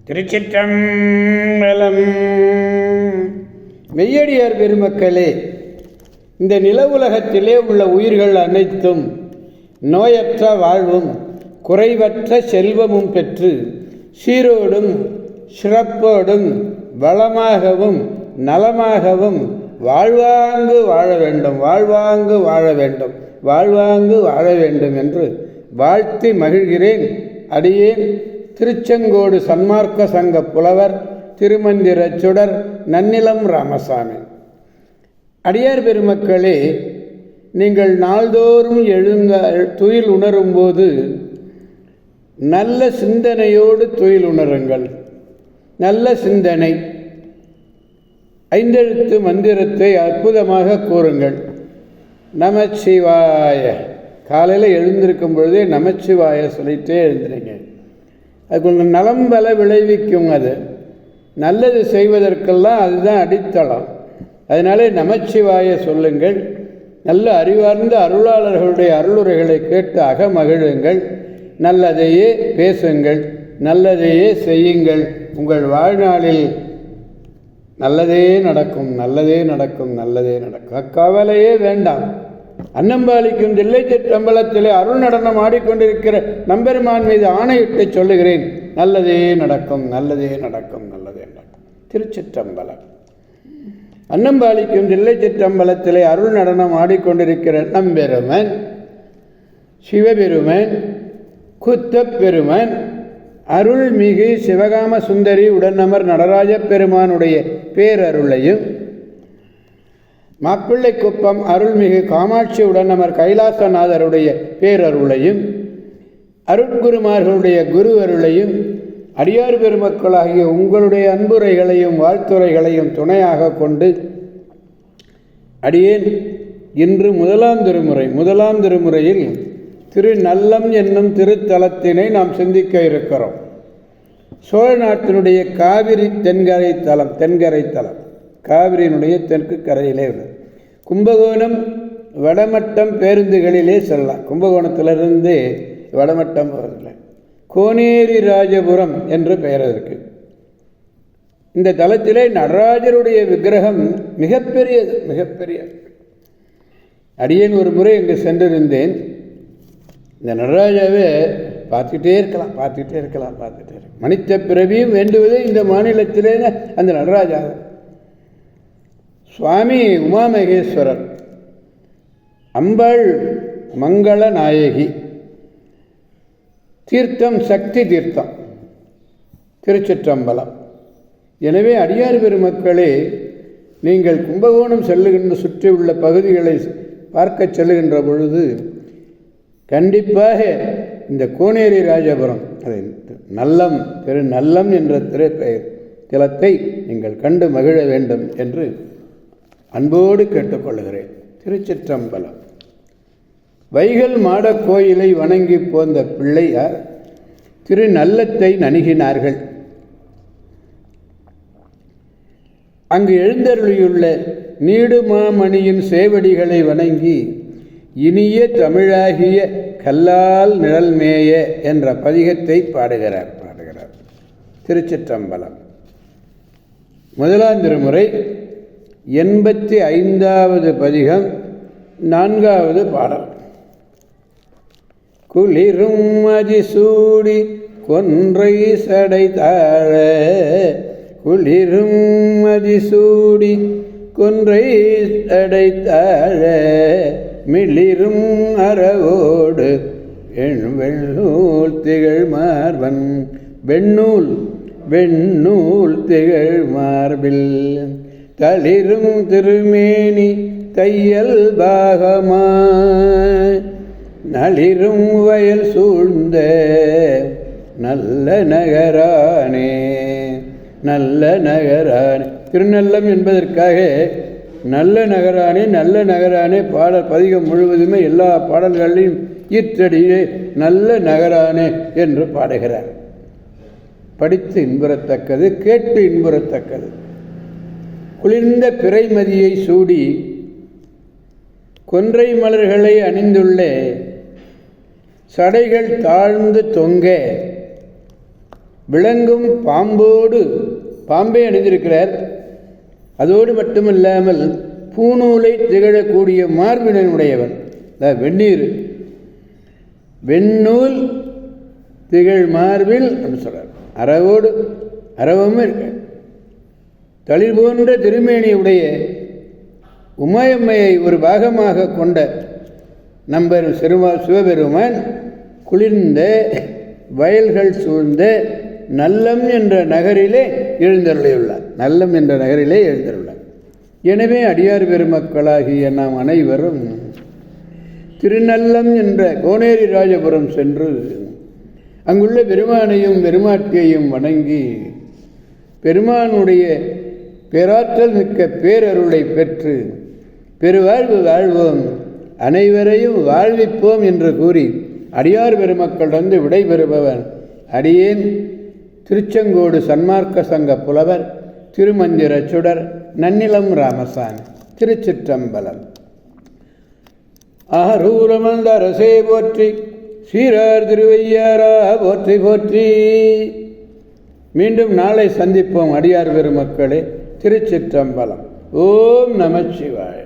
திருச்சிற்றம்பலம். மெய்யடியார் பெருமக்களே, இந்த நில உலகத்திலே உள்ள உயிர்கள் அனைத்தும் நோயற்ற வாழ்வும் குறைவற்ற செல்வமும் பெற்று சீரோடும் சிறப்போடும் வளமாகவும் நலமாகவும் வாழ்வாங்கு வாழ வேண்டும், வாழ்வாங்கு வாழ வேண்டும், வாழ்வாங்கு வாழ வேண்டும் என்று வாழ்த்தி மகிழ்கிறேன். அடியேன் திருச்செங்கோடு சன்மார்க்க சங்க புலவர் திருமந்திர சுடர் நன்னிலம் ராமசாமி. அடியார் பெருமக்களே, நீங்கள் நாள்தோறும் துயில் உணரும்போது நல்ல சிந்தனையோடு துயில் உணருங்கள். நல்ல சிந்தனை, ஐந்தெழுத்து மந்திரத்தை அற்புதமாக கூறுங்கள். நமச்சிவாய. காலையில் எழுந்திருக்கும் பொழுதே நமச்சிவாய சொல்லிகிட்டே எழுந்துறீங்க. அது கொஞ்சம் நலம் பல விளைவிக்கும். அது நல்லது செய்வதற்கெல்லாம் அதுதான் அடித்தளம். அதனாலே நமச்சிவாய சொல்லுங்கள். நல்ல அறிவார்ந்த அருளாளர்களுடைய அருளுரைகளை கேட்டு அகமகிழுங்கள். நல்லதையே பேசுங்கள், நல்லதையே செய்யுங்கள். உங்கள் வாழ்நாளில் நல்லதே நடக்கும், நல்லதே நடக்கும், நல்லதே நடக்கும். அக்கவலையே வேண்டாம். அன்னம்பாலிக்கும் தில்லை சிற்றம்பலத்திலே அருள் நடனம் ஆடிக்கொண்டிருக்கிற நம்பெருமான் மீது ஆணையிட்டு சொல்லுகிறேன், நல்லதே நடக்கும், நல்லதே நடக்கும், நல்லதே நடக்கும். திருச்சிற்றம்பலம். அன்னம்பாலிக்கும் தில்லை சிற்றம்பலத்திலே அருள் நடனம் ஆடிக்கொண்டிருக்கிற நம்பெருமன் சிவபெருமன் குத்தப்பெருமன் அருள்மிகு சிவகாம சுந்தரி உடனமர் நடராஜ பெருமானுடைய பேரருளையும், மாப்பிள்ளை குப்பம் அருள்மிகு காமாட்சி உடனமர் கைலாசநாதருடைய பேரருளையும், அருட்குருமார்களுடைய குரு அருளையும், அடியார் பெருமக்களாகிய உங்களுடைய அன்புரைகளையும் வாழ்த்துரைகளையும் துணையாக கொண்டு அடியேன் இன்று முதலாம் திருமுறையில் திருநல்லம் என்னும் திருத்தலத்தினை நாம் சிந்திக்க இருக்கிறோம். சோழ நாட்டினுடைய காவிரி தென்கரை தலம், காவிரியினுடைய தெற்கு கரையிலே உள்ளது. கும்பகோணம் வடமட்டம் பேருந்துகளிலே செல்லலாம். கும்பகோணத்திலிருந்து வடமட்டம் போகிறதில்லை. கோனேரி ராஜபுரம் என்று பெயர் இருக்கு. இந்த தலத்திலே நடராஜருடைய விக்கிரகம் மிகப்பெரியது. அடியேன் ஒரு முறை இங்கு சென்றிருந்தேன். இந்த நடராஜாவே பார்த்துக்கிட்டே இருக்கலாம். மனித பிறவியும் வேண்டுவதே இந்த மாநிலத்திலே அந்த நடராஜா. சுவாமி உமாமகேஸ்வரர், அம்பாள் மங்கள நாயகி, தீர்த்தம் சக்தி தீர்த்தம், திருச்சிற்றம்பலம். எனவே அடியார் பெருமக்களே, நீங்கள் கும்பகோணம் சுற்றி உள்ள பகுதிகளை பார்க்க செல்லுகின்ற பொழுது கண்டிப்பாக இந்த கோனேரி ராஜபுரம், அதை திருநல்லம் என்ற திறத்தை நீங்கள் கண்டு மகிழ வேண்டும் என்று அன்போடு கேட்டுக்கொள்கிறேன். திருச்சிற்றம்பலம். வைகல் மாட கோயிலை வணங்கி போந்த பிள்ளையார் திருநல்லத்தை நணுகினார்கள். அங்கு எழுந்தருளியுள்ள நீடுமாமணியின் சேவடிகளை வணங்கி இனிய தமிழாகிய கல்லால் நிழல்மேய என்ற பதிகத்தை பாடுகிறார். திருச்சிற்றம்பலம். முதலாம் திருமுறை 85வது பதிகம், 4வது பாடல். குளிரும் மதிசூடி கொன்றை சடை தாழ, குளிரும் மதிசூடி கொன்றை சடை தாழ, மிளிரும் அறவோடு வெண்ணூல் திகழ் மார்பன், வெண்ணூல் திகழ் மார்பில் தளிரும் திருமேனி தையல் பாகமாய், நளிரும் வயல் சூழ்ந்த நல்ல நகரானே. திருநல்லம் என்பதற்காக நல்ல நகரானே பாடல் பதிகம் முழுவதுமே எல்லா பாடல்களையும் ஈற்றடியே நல்ல நகரானே என்று பாடுகிறார். படித்து இன்புறத்தக்கது, கேட்டு இன்புறத்தக்கது. குளிர்ந்த பிறைமதியை சூடி கொன்றை மலர்களை அணிந்துள்ள சடைகள் தாழ்ந்து தொங்க விளங்கும் பாம்பை அணிந்திருக்கிறார். அதோடு மட்டுமில்லாமல் பூநூலை திகழக்கூடிய மார்பினுடையவன். வெந்நீர் வெண்ணூல் திகழ் மார்பில் அப்படின்னு சொல்கிறார். அரவமும் இருக்கு. தளிர் போன்ற திருமேனியுடைய உமையம்மையை ஒரு பாகமாக கொண்ட நம்பர் சிவபெருமான் குளிர்ந்த வயல்கள் சூழ்ந்த நல்லம் என்ற நகரிலே எழுந்தருளியுள்ளார். எனவே அடியார் பெருமக்களாகிய நாம் அனைவரும் திருநல்லம் என்ற கோனேரி ராஜபுரம் சென்று அங்குள்ள பெருமானையும் பெருமாட்டியையும் வணங்கி பெருமானுடைய பேராற்றல் மிக்க பேரருளை பெற்று பெருவாழ்வு வாழ்வோம், அனைவரையும் வாழ்விப்போம் என்று கூறி அடியார் பெருமக்களிடந்து விடைபெறுபவன் அடியேன் திருச்செங்கோடு சன்மார்க்க சங்க புலவர் திருமந்திர சுடர் நன்னிலம் ராமசாமி. திருச்சிற்றம்பலம். ஆரூரமந்த அரசே போற்றி, சீரார் திருவையாரா போற்றி போற்றி. மீண்டும் நாளை சந்திப்போம் அடியார் பெருமக்களே. திருச்சிற்றம்பலம். ஓம் நமச்சிவாய.